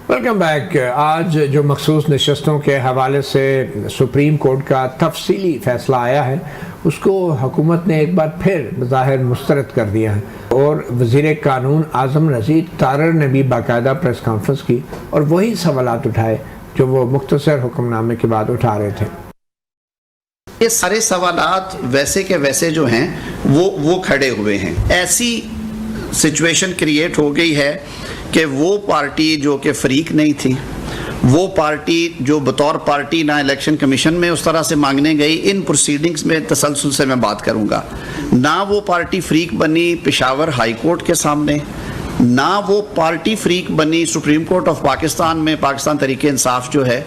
Welcome back. آج جو مخصوص نشستوں کے حوالے سے سپریم کورٹ کا تفصیلی فیصلہ آیا ہے اس کو حکومت نے ایک بار پھر بظاہر مسترد کر دیا ہے، اور وزیر قانون اعظم رضید طارڑ نے بھی باقاعدہ پریس کانفرنس کی اور وہی سوالات اٹھائے جو وہ مختصر حکم نامے کے بعد اٹھا رہے تھے۔ یہ سارے سوالات ویسے کے ویسے جو ہیں وہ کھڑے ہوئے ہیں۔ ایسی سچویشن کریٹ ہو گئی ہے کہ وہ پارٹی جو کہ فریق نہیں تھی، وہ پارٹی جو بطور پارٹی نہ الیکشن کمیشن میں اس طرح سے مانگنے گئی، ان پروسیڈنگز میں تسلسل سے میں بات کروں گا، نہ وہ پارٹی فریق بنی پشاور ہائی کورٹ کے سامنے، نہ وہ پارٹی فریق بنی سپریم کورٹ آف پاکستان میں پاکستان تحریک انصاف جو ہے،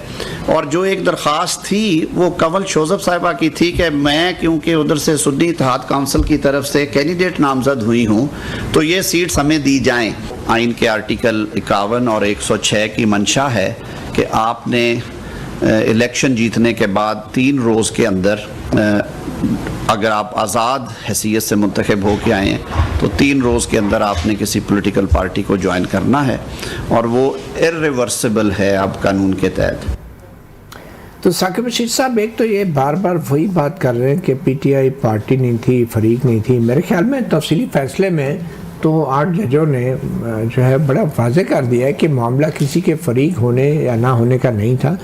اور جو ایک درخواست تھی وہ کنول شوزب صاحبہ کی تھی کہ میں کیونکہ ادھر سے سنی اتحاد کونسل کی طرف سے کینڈیڈیٹ نامزد ہوئی ہوں تو یہ سیٹس ہمیں دی جائیں۔ آئین کے آرٹیکل 51 اور 106 کی منشا ہے کہ آپ نے الیکشن جیتنے کے بعد 3 روز کے اندر اگر آپ آزاد حیثیت سے منتخب ہو کے آئے ہیں تو 3 روز کے اندر آپ نے کسی پولیٹیکل پارٹی کو جوائن کرنا ہے، اور وہ irreversible ہے اب قانون کے تحت۔ تو ثاقب رشید صاحب، ایک تو یہ بار بار وہی بات کر رہے ہیں کہ پی ٹی آئی پارٹی نہیں تھی، فریق نہیں تھی۔ میرے خیال میں تفصیلی فیصلے میں تو 8 ججوں نے جو ہے بڑا واضح کر دیا ہے کہ معاملہ کسی کے فریق ہونے یا نہ ہونے کا نہیں تھا،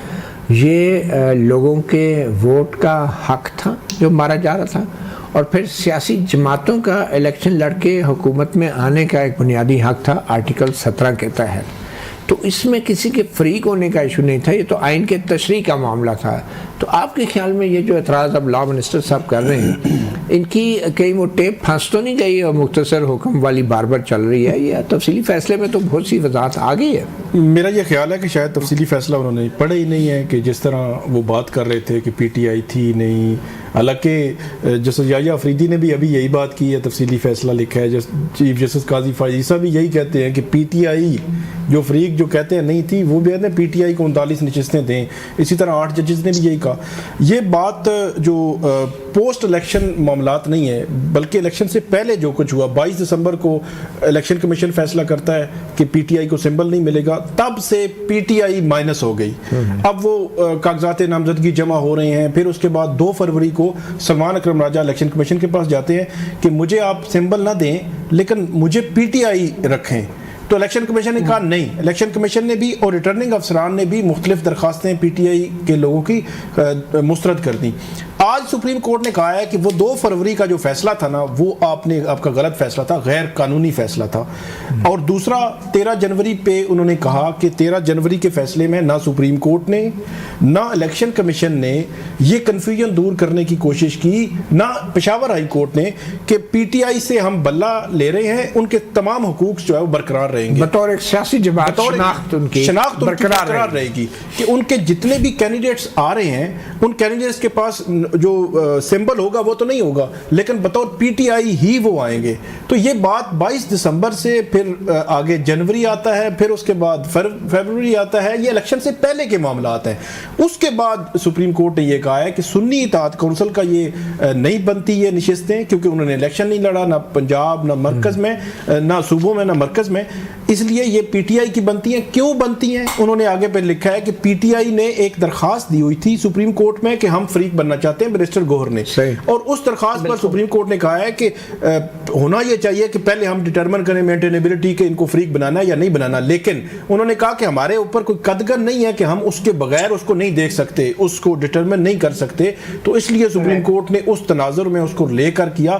یہ لوگوں کے ووٹ کا حق تھا جو مارا جا رہا تھا، اور پھر سیاسی جماعتوں کا الیکشن لڑ کے حکومت میں آنے کا ایک بنیادی حق تھا آرٹیکل 17 کے تحت۔ تو اس میں کسی کے فریق ہونے کا ایشو نہیں تھا، یہ تو آئین کے تشریح کا معاملہ تھا۔ تو آپ کے خیال میں یہ جو اعتراض اب لا منسٹر صاحب کر رہے ہیں، ان کی کہیں وہ ٹیپ پھنس تو نہیں گئی اور مختصر حکم والی بار بار چل رہی ہے، یا تفصیلی فیصلے میں تو بہت سی وضاحت آ گئی ہے؟ میرا یہ خیال ہے کہ شاید تفصیلی فیصلہ انہوں نے پڑھا ہی نہیں ہے، کہ جس طرح وہ بات کر رہے تھے کہ پی ٹی آئی تھی نہیں، حالانکہ جسٹس یحییٰ افریدی نے بھی ابھی یہی بات کی ہے، تفصیلی فیصلہ لکھا ہے، چیف جسٹس قاضی فائزہ بھی یہی کہتے ہیں کہ پی ٹی آئی جو فریق جو کہتے ہیں نہیں تھی، وہ بھی کہتے ہیں پی ٹی آئی کو 39 نشستیں دیں۔ اسی طرح 8 ججز نے بھی یہی کہا۔ یہ بات جو پوسٹ الیکشن معاملات نہیں ہے، بلکہ الیکشن سے پہلے جو کچھ ہوا، 22 دسمبر کو الیکشن کمیشن فیصلہ کرتا ہے کہ پی ٹی آئی کو سمبل نہیں ملے گا، تب سے پی ٹی آئی مائنس ہو گئی۔ اب وہ کاغذات نامزدگی جمع ہو رہے ہیں، پھر اس کے بعد 2 فروری کو سلمان اکرم راجہ الیکشن کمیشن کے پاس جاتے ہیں کہ مجھے آپ سمبل نہ دیں لیکن مجھے پی ٹی آئی رکھیں۔ تو الیکشن کمیشن نے کہا نہیں، الیکشن کمیشن نے بھی اور ریٹرننگ افسران نے بھی مختلف درخواستیں پی ٹی آئی کے لوگوں کی مسترد کر دیں۔ آج سپریم کورٹ نے کہا ہے کہ وہ 2 فروری کا جو فیصلہ تھا نا، وہ آپ کا غلط فیصلہ تھا، غیر قانونی فیصلہ تھا۔ اور دوسرا 13 جنوری پہ انہوں نے کہا کہ 13 جنوری کے فیصلے میں نہ سپریم کورٹ نے نہ الیکشن کمیشن نے یہ کنفیوژن دور کرنے کی کوشش کی، نہ پشاور ہائی کورٹ نے، کہ پی ٹی آئی سے ہم بلہ لے رہے ہیں، ان کے تمام حقوق جو ہے وہ برقرار رہیں گے، بطور ایک سیاسی جماعت شناخت برقرار رہے گی، کہ ان کے جتنے بھی کینڈیڈیٹس آ رہے ہیں ان کینڈیڈیٹس کے پاس جو سمبل ہوگا وہ تو نہیں ہوگا، لیکن بطور پی ٹی آئی ہی وہ آئیں گے۔ تو یہ بات 22 دسمبر سے پھر آگے جنوری آتا ہے، پھر اس کے بعد فروری آتا ہے، یہ الیکشن سے پہلے کے معاملات ہیں۔ اس کے بعد سپریم کورٹ نے یہ کہا ہے کہ سنی اتحاد کونسل کا یہ نہیں بنتی یہ نشستیں، کیونکہ انہوں نے الیکشن نہیں لڑا، نہ پنجاب نہ مرکز میں، نہ صوبوں میں نہ مرکز میں، اس لیے یہ پی ٹی آئی کی بنتی ہیں۔ کیوں بنتی ہیں؟ انہوں نے آگے پہ لکھا ہے کہ پی ٹی آئی نے ایک درخواست دی ہوئی تھی سپریم کورٹ میں کہ ہم فریق بننا چاہتے ہیں، بیرسٹر گوہر نے، اور اس درخواست پر سپریم کورٹ نے کہا ہے کہ ہونا یہ چاہیے کہ پہلے ہم ڈیٹرمن کریں مینٹینیبلٹی کہ ان کو فریق بنانا ہے یا نہیں بنانا، لیکن انہوں نے کہا کہ ہمارے اوپر کوئی قدغن نہیں ہے کہ ہم اس کے بغیر اس کو نہیں دیکھ سکتے، اس کو ڈیٹرمن نہیں کر سکتے، تو اس لیے سپریم کورٹ نے اس تناظر میں اس کو لے کر کیا۔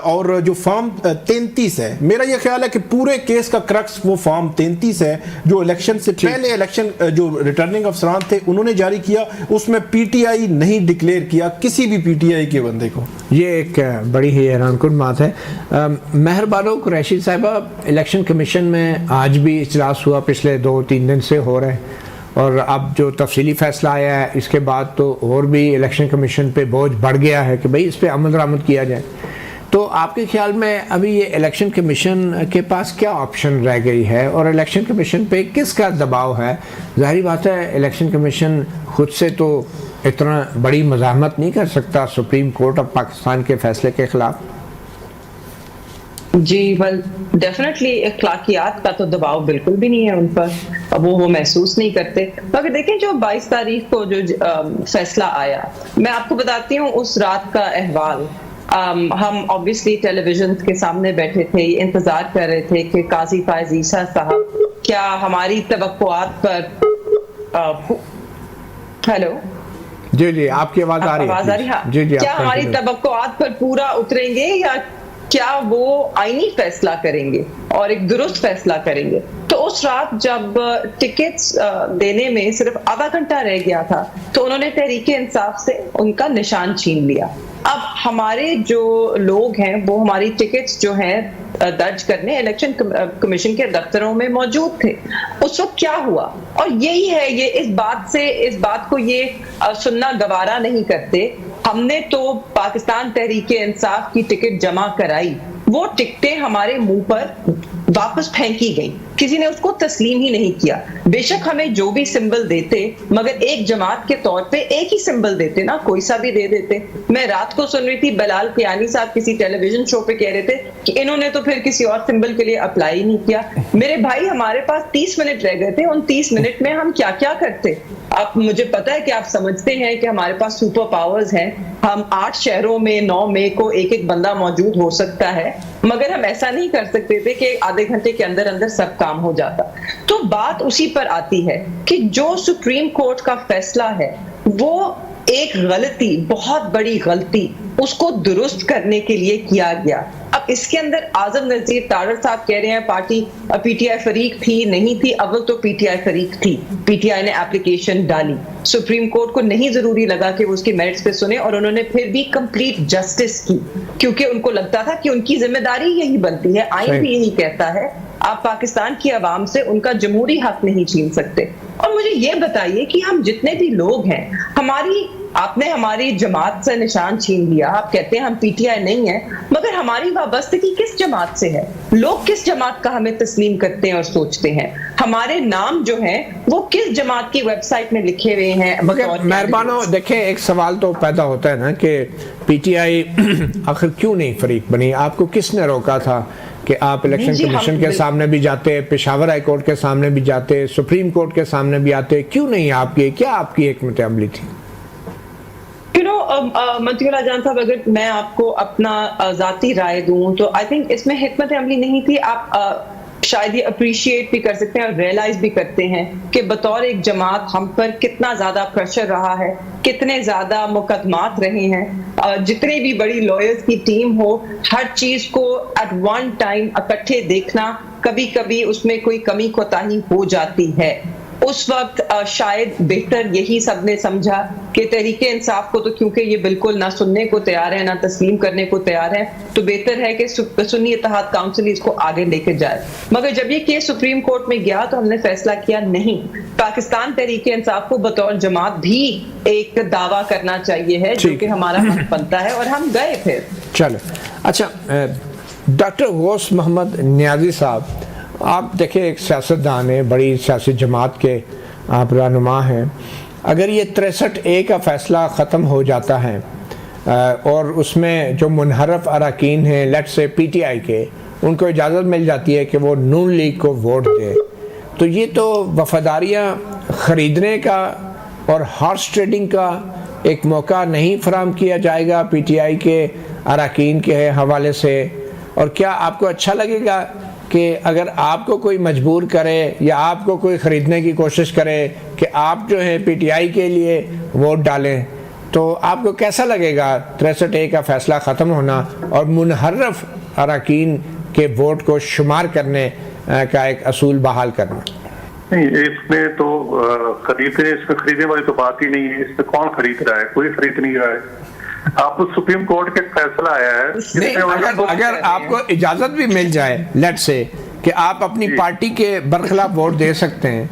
اور جو فارم 33 ہے، میرا یہ خیال ہے کہ پورے کیس کا کرکس وہ فارم 33 ہے جو الیکشن سے پہلے الیکشن جو ریٹرننگ افسران تھے انہوں نے جاری کیا، اس میں پی ٹی آئی نہیں ڈکلیئر کیا کسی بھی پی ٹی آئی کے بندے کو۔ یہ ایک بڑی ہی حیران کن بات ہے۔ مہر بانو قریشی صاحبہ، الیکشن کمیشن میں آج بھی اجلاس ہوا، پچھلے 2-3 دن سے ہو رہے ہیں، اور اب جو تفصیلی فیصلہ آیا ہے اس کے بعد تو اور بھی الیکشن کمیشن پہ بوجھ بڑھ گیا ہے کہ بھئی اس پہ عمل درآمد کیا جائے۔ تو آپ کے خیال میں ابھی یہ الیکشن کمیشن کے پاس کیا آپشن رہ گئی ہے، اور الیکشن کمیشن پہ کس کا دباؤ ہے؟ ظاہری بات ہے الیکشن کمیشن خود سے تو اتنا بڑی مزاحمت نہیں کر سکتا سپریم کورٹ آف پاکستان کے فیصلے کے خلاف۔ جی ڈیفینیٹلی اخلاقیات کا تو دباؤ بالکل بھی نہیں ہے ان پر، وہ محسوس نہیں کرتے. مگر دیکھیں جو 22 تاریخ کو جو فیصلہ آیا, میں آپ کو بتاتی ہوں اس رات کا احوال. ہم obviously ٹیلی ویژن کے سامنے بیٹھے تھے, انتظار کر رہے تھے کہ قاضی فائز عیسیٰ صاحب کیا ہماری توقعات پر ہیلو جی جی آپ کی آواز آ رہی ہے جی جی, کیا ہماری توقعات پر پورا اتریں گے یا کیا وہ آئینی فیصلہ کریں گے اور ایک درست فیصلہ کریں گے. تو اس رات جب ٹکٹس دینے میں صرف آدھا گھنٹہ رہ گیا تھا تو انہوں نے تحریک انصاف سے ان کا نشان چھین لیا. اب ہمارے جو لوگ ہیں وہ ہماری ٹکٹس جو ہیں درج کرنے الیکشن کمیشن کے دفتروں میں موجود تھے. اس وقت کیا ہوا, اور یہی ہے یہ اس بات کو یہ سننا گوارا نہیں کرتے. ہم نے تو پاکستان تحریک انصاف کی ٹکٹ جمع کرائی, وہ ٹکٹیں ہمارے منہ پر واپس پھینکی گئی, کسی نے اس کو تسلیم ہی نہیں کیا. بے شک ہمیں جو بھی سمبل دیتے مگر ایک جماعت کے طور پہ ایک ہی سمبل دیتے نا, کوئی سا بھی دے دیتے. میں رات کو سن رہی تھی بلال قیانی صاحب کسی ٹیلی ویژن شو پہ کہہ رہے تھے کہ انہوں نے تو پھر کسی اور سمبل کے لیے اپلائی نہیں کیا. میرے بھائی ہمارے پاس 30 منٹ رہ گئے تھے, ان 30 منٹ میں ہم کیا کیا کرتے. اب مجھے پتا ہے کہ آپ سمجھتے ہیں کہ ہمارے پاس سپر پاورز ہیں, ہم 8 شہروں میں 9 مئی کو ایک بندہ موجود ہو سکتا ہے, مگر ہم ایسا نہیں کر سکتے تھے کہ آدھے گھنٹے کے اندر سب کام ہو جاتا. تو بات اسی پر آتی ہے کہ جو سپریم کورٹ کا فیصلہ ہے وہ ایک غلطی, بہت بڑی غلطی, اس کو درست کرنے کے لیے کیا گیا. اب اس کے اندر اعظم نذیر تارڑ صاحب کہہ رہے ہیں پارٹی پی ٹی آئی فریق تھی, نہیں تھی. اول تو پی ٹی آئی فریق تھی, پی ٹی آئی نے اپلیکیشن ڈالی, سپریم کورٹ کو نہیں ضروری لگا کہ وہ اس کی میرٹس پہ سنے, اور انہوں نے پھر بھی کمپلیٹ جسٹس کی, کیونکہ ان کو لگتا تھا کہ ان کی ذمہ داری یہی بنتی ہے. آئین بھی یہی کہتا ہے آپ پاکستان کی عوام سے ان کا جمہوری حق نہیں چھین سکتے. اور مجھے یہ بتائیے کہ ہم جتنے بھی لوگ ہیں, آپ نے ہماری جماعت سے نشان چھین لیا, آپ کہتے ہیں ہم پی ٹی آئی نہیں ہیں, مگر ہماری وابستگی کس جماعت سے ہے؟ لوگ کس جماعت کا ہمیں تسلیم کرتے ہیں اور سوچتے ہیں؟ ہمارے نام جو ہیں وہ کس جماعت کی ویب سائٹ میں لکھے ہوئے ہیں؟ مہربانو دیکھیں, ایک سوال تو پیدا ہوتا ہے نا کہ پی ٹی آئی آخر کیوں نہیں فریق بنی؟ آپ کو کس نے روکا تھا کہ آپ الیکشن کمیشن کے سامنے بھی جاتے, پشاور ہائی کورٹ کے سامنے بھی جاتے, سپریم کورٹ کے سامنے بھی آتے؟ کیوں نہیں آپ کی, کیا آپ کی حکمت عملی تھی؟ منطقہ اللہ جان صاحب, اگر میں آپ کو اپنا ذاتی رائے دوں تو آئی تھنک اس میں حکمت عملی نہیں تھی. آپ شاید یہ اپریشیٹ بھی کر سکتے ہیں اور ریئلائز بھی کرتے ہیں کہ بطور ایک جماعت ہم پر کتنا زیادہ پریشر رہا ہے, کتنے زیادہ مقدمات رہے ہیں. جتنے بھی بڑی لائرز کی ٹیم ہو, ہر چیز کو ایٹ ون ٹائم اکٹھے دیکھنا, کبھی کبھی اس میں کوئی کمی کوتاہی ہو جاتی ہے. اس وقت شاید بہتر یہی سب نے سمجھا کہ تحریک انصاف کو تو کیونکہ یہ بالکل نہ سننے کو تیار ہے نہ تسلیم کرنے کو تیار ہے, تو بہتر ہے کہ سنی اتحاد کاؤنسل اس کو آگے لے کے جائے. مگر جب یہ کیس سپریم کورٹ میں گیا تو ہم نے فیصلہ کیا نہیں, پاکستان تحریک انصاف کو بطور جماعت بھی ایک دعویٰ کرنا چاہیے ہے جو کہ ہمارا حق بنتا ہے, اور ہم گئے پھر. چلو اچھا, ڈاکٹر غوث محمد نیازی صاحب, آپ دیکھیں ایک سیاستدان ہیں, بڑی سیاسی جماعت کے آپ رہنما ہیں. اگر یہ 63A کا فیصلہ ختم ہو جاتا ہے اور اس میں جو منحرف اراکین ہیں لیٹ سے پی ٹی آئی کے, ان کو اجازت مل جاتی ہے کہ وہ نون لیگ کو ووٹ دے, تو یہ تو وفاداریاں خریدنے کا اور ہارس ٹریڈنگ کا ایک موقع نہیں فراہم کیا جائے گا پی ٹی آئی کے اراکین کے حوالے سے؟ اور کیا آپ کو اچھا لگے گا کہ اگر آپ کو کوئی مجبور کرے یا آپ کو کوئی خریدنے کی کوشش کرے کہ آپ جو ہے پی ٹی آئی کے لیے ووٹ ڈالیں, تو آپ کو کیسا لگے گا 63A کا فیصلہ ختم ہونا اور منحرف اراکین کے ووٹ کو شمار کرنے کا ایک اصول بحال کرنا؟ نہیں, اس میں تو خریدنے والی تو بات ہی نہیں ہے. اس میں کون خرید رہا ہے؟ کوئی خرید نہیں رہا ہے. آپ کو سپریم کورٹ کے فیصلہ آیا ہے, اگر آپ کو اجازت بھی مل جائے لیٹ سے کہ آپ اپنی پارٹی کے برخلاف ووٹ دے سکتے ہیں,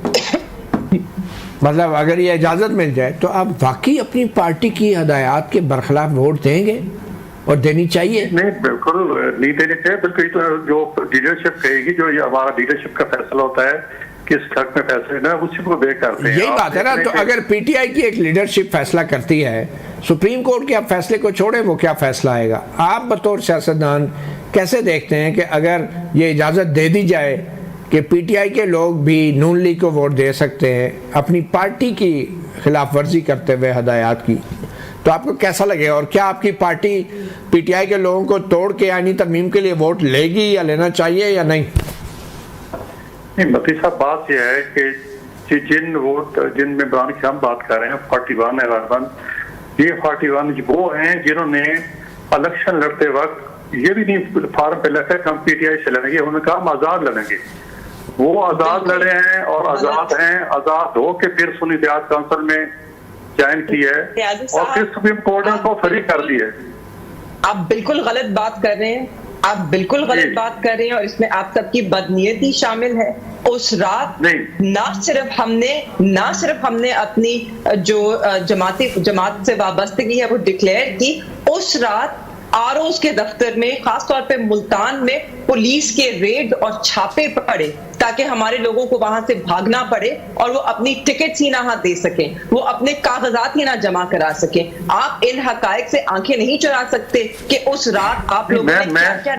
مطلب اگر یہ اجازت مل جائے تو آپ واقعی اپنی پارٹی کی ہدایات کے برخلاف ووٹ دیں گے؟ اور دینی چاہیے؟ نہیں, بالکل نہیں دینی چاہیے. بالکل جو لیڈرشپ کہے گی, جو یہ ہمارا لیڈرشپ کا فیصلہ ہوتا ہے کس حق میں فیصلے نا, اسی کو دیکھ کرتے ہیں. یہی بات ہے نا. تو اگر پی ٹی آئی کی ایک لیڈرشپ فیصلہ کرتی ہے, سپریم کورٹ کے آپ فیصلے کو چھوڑیں, وہ کیا فیصلہ آئے گا؟ آپ بطور سیاستدان کیسے دیکھتے ہیں کہ اگر یہ اجازت دے دی جائے کہ پی ٹی آئی کے لوگ بھی نون لیگ کو ووٹ دے سکتے ہیں اپنی پارٹی کی خلاف ورزی کرتے ہوئے ہدایات کی، تو آپ کو کیسا لگے؟ اور کیا آپ کی پارٹی پی ٹی آئی کے لوگوں کو توڑ کے آئینی ترمیم کے لیے ووٹ لے گی یا لینا چاہیے یا نہیں؟ مفتی صاحب بات یہ ہے کہ جن ممبران کی ہم بات کر رہے ہیں 41 ہے غالباً، یہ 41 وہ ہیں جنہوں نے الیکشن لڑتے وقت یہ بھی نہیں فارم پہ لکھا کہ ہم پی ٹی آئی سے لڑیں گے، انہوں نے کہا ہم آزاد لڑیں گے. وہ آزاد لڑے ہیں اور آزاد ہیں، آزاد ہو کے پھر سنی اتحاد کونسل میں جوائن کی ہے اور پھر سپریم کورٹ نے کو فری کر دی ہے. آپ بالکل غلط بات کر رہے ہیں، آپ بالکل غلط بات کر رہے ہیں، اور اس میں آپ سب کی بدنیتی شامل ہے. اس رات نہ صرف ہم نے اپنی جو جماعت سے وابستگی ہے وہ ڈکلیئر کی، اس رات آر اوز کے دفتر میں خاص طور پہ ملتان میں پولیس کے ریڈ اور چھاپے پڑے تاکہ ہمارے لوگوں کو وہاں سے بھاگنا پڑے اور وہ اپنی ٹکٹس ہی نہ دے سکیں، وہ اپنے کاغذات ہی نہ جمع کرا سکیں. آپ ان حقائق سے آنکھیں نہیں چرا سکتے کہ اس رات آپ لوگوں نے کیا